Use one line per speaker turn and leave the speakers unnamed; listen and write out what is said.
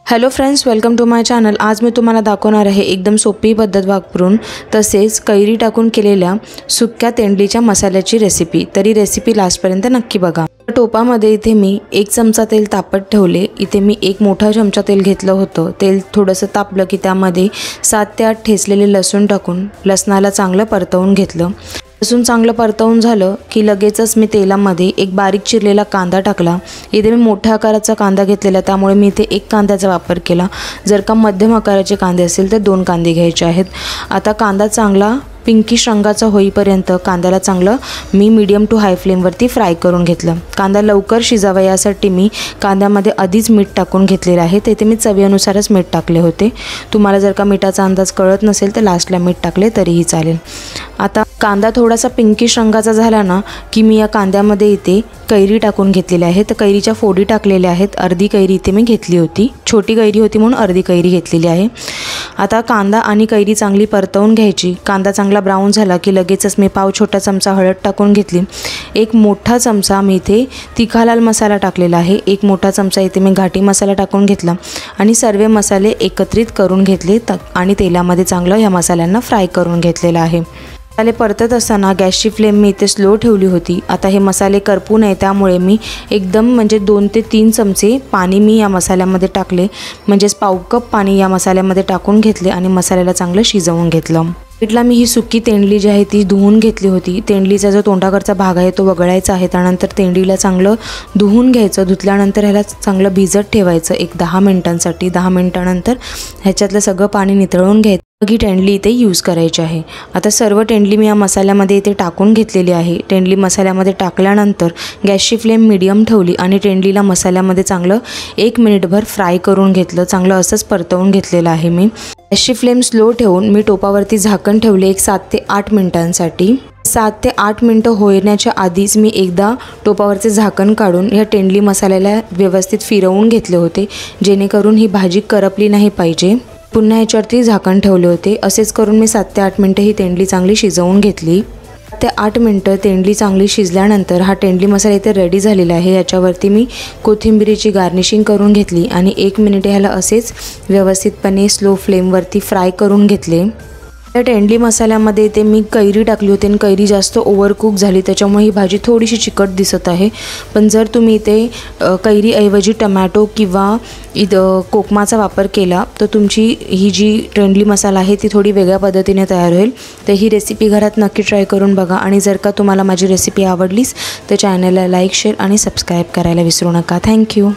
Hello friends, welcome to my channel. आज मी तुम्हाला दाखवणार आहे एकदम सोपी पद्धत वापरून तसेच कैरी टाकून केलेल्या सुक्या तेंडलीच्या मसाल्याची रेसिपी। तरी रेसिपी लास्टपर्यंत नक्की बघा। टोपामध्ये इथे मी 1 चमचा तेल तापत ठेवले। इथे मी 1 मोठा चमचा तेल घेतलं होतं। तेल थोडंसं तापलं की त्यामध्ये 7 ते 8 ठेचलेले लसूण टाकून लसणाला चांगलं परतवून घेतलं। लसूण चांगलं परतवून झालं की लगेचच मी तेलामध्ये 1 बारीक चिरलेला कांदा टाकला। इथे मी मोठ्या आकाराचा कांदा घेतलेला, त्यामुळे मी इथे 1 कांद्याचा वापर केला। जर का मध्यम आकाराचे कांदे असेल तर 2 कांदे घ्यायचे आहेत। आता कांदा चांगला पिंकिश रंगाचा होईपर्यंत कांद्याला चांगलं मी मीडियम टू हाय फ्लेमवरती फ्राय करून घेतलं। कांदा लवकर शिजावा यासाठी मी कांद्यामध्ये आधीच मीठ टाकून घेतलेलं आहे। तेथे मी चवीनुसारच मीठ टाकले होते। तुम्हाला जर का मिठाचा अंदाज कळत नसेल तर लास्टला मीठ टाकले तरीही चालेल। आता कांदा थोडासा पिंकिश रंगाचा झाला ना की मी या कांद्यामध्ये इथे कैरी टाकून घेतलेली आहे। तर कैरीच्या फोडी टाकलेल्या आहेत। अर्धी कैरी इथे मी घेतली होती, छोटी कैरी होती म्हणून अर्धी कैरी घेतलेली आहे। आता कांदा आणि कैरी चांगली परतवून घ्यायची। कांदा चांगला ब्राऊन झाला की लगेचच मी पाव छोटा चमचा हळद टाकून घेतली। 1 मोठा चमचा मी इथे तिखा लाल मसाला टाकलेला आहे। 1 मोठा चमचा इथे मी घाटी मसाला टाकून घेतला आणि सर्व मसाले एकत्रित करून घेतले आणि तेलामध्ये चांगलं या मसाल्यांना फ्राय करून घेतलेलं आहे। मसाले परतत असताना गॅसची फ्लेम मी इथे स्लो ठेवली होती। आता हे मसाले करपू नये त्यामुळे मी एकदम म्हणजे 2 ते 3 चमचे पाणी मी या मसाल्यामध्ये टाकले, म्हणजेच पाव कप पाणी या मसाल्यामध्ये टाकून घेतले आणि मसाल्याला चांगलं शिजवून घेतलं। इथला मी ही सुकी तेंडली जी आहे ती धुवून घेतली होती। तेंडलीचा जो तोंडाकडचा भाग आहे तो वगळायचा आहे। त्यानंतर तेंडलीला चांगलं धुवून घ्यायचं। धुतल्यानंतर ह्याला चांगलं भिजत ठेवायचं 10 मिनिटांसाठी। 10 मिनिटानंतर ह्याच्यातलं सगळं पाणी नितळून घ्यायचं। मग ही तेंडली इथे यूज करायची आहे। आता सर्व तेंडली मी या मसाल्यामध्ये इथे टाकून घेतलेली आहे। तेंडली मसाल्यामध्ये टाकल्यानंतर गॅसची फ्लेम मीडियम ठेवली आणि तेंडलीला मसाल्यामध्ये चांगलं 1 मिनिटभर फ्राय करून घेतलं। चांगलं असंच परतवून घेतलेलं आहे मी। गॅसची फ्लेम स्लो ठेवून मी टोपावरती झाकण ठेवले 7 ते 8 मिनिटांसाठी। 7 ते 8 मिनिटं होण्याच्या आधीच मी एकदा टोपावरचे झाकण काढून या तेंडली मसाल्याला व्यवस्थित फिरवून घेतले होते, जेणेकरून ही भाजी करपली नाही पाहिजे। पुन्हा याच्यावरती झाकण ठेवले होते। असेच करून मी 7 ते 8 मिनिटं ही तेंडली चांगली शिजवून घेतली। 7 ते 8 मिनिटं तेंडली चांगली शिजल्यानंतर हा तेंडली मसाला इथे रेडी झालेला आहे। याच्यावरती मी कोथिंबीरीची गार्निशिंग करून घेतली आणि 1 मिनिट ह्याला असेच व्यवस्थितपणे स्लो फ्लेमवरती फ्राय करून घेतले। त्या तेंडली मसाल्यामध्ये इथे मी कैरी टाकली होती आणि कैरी जास्त ओव्हरकुक झाली, त्याच्यामुळे ही भाजी थोडीशी चिकट दिसत आहे। पण जर तुम्ही इथे कैरीऐवजी टमॅटो किंवा कोकमाचा वापर केला तर तुमची ही जी तेंडली मसाला आहे ती थोडी वेगळ्या पद्धतीने तयार होईल। तर ही रेसिपी घरात नक्की ट्राय करून बघा आणि जर का तुम्हाला माझी रेसिपी आवडलीच तर चॅनलला लाईक, शेअर आणि सबस्क्राईब करायला विसरू नका। थँक्यू।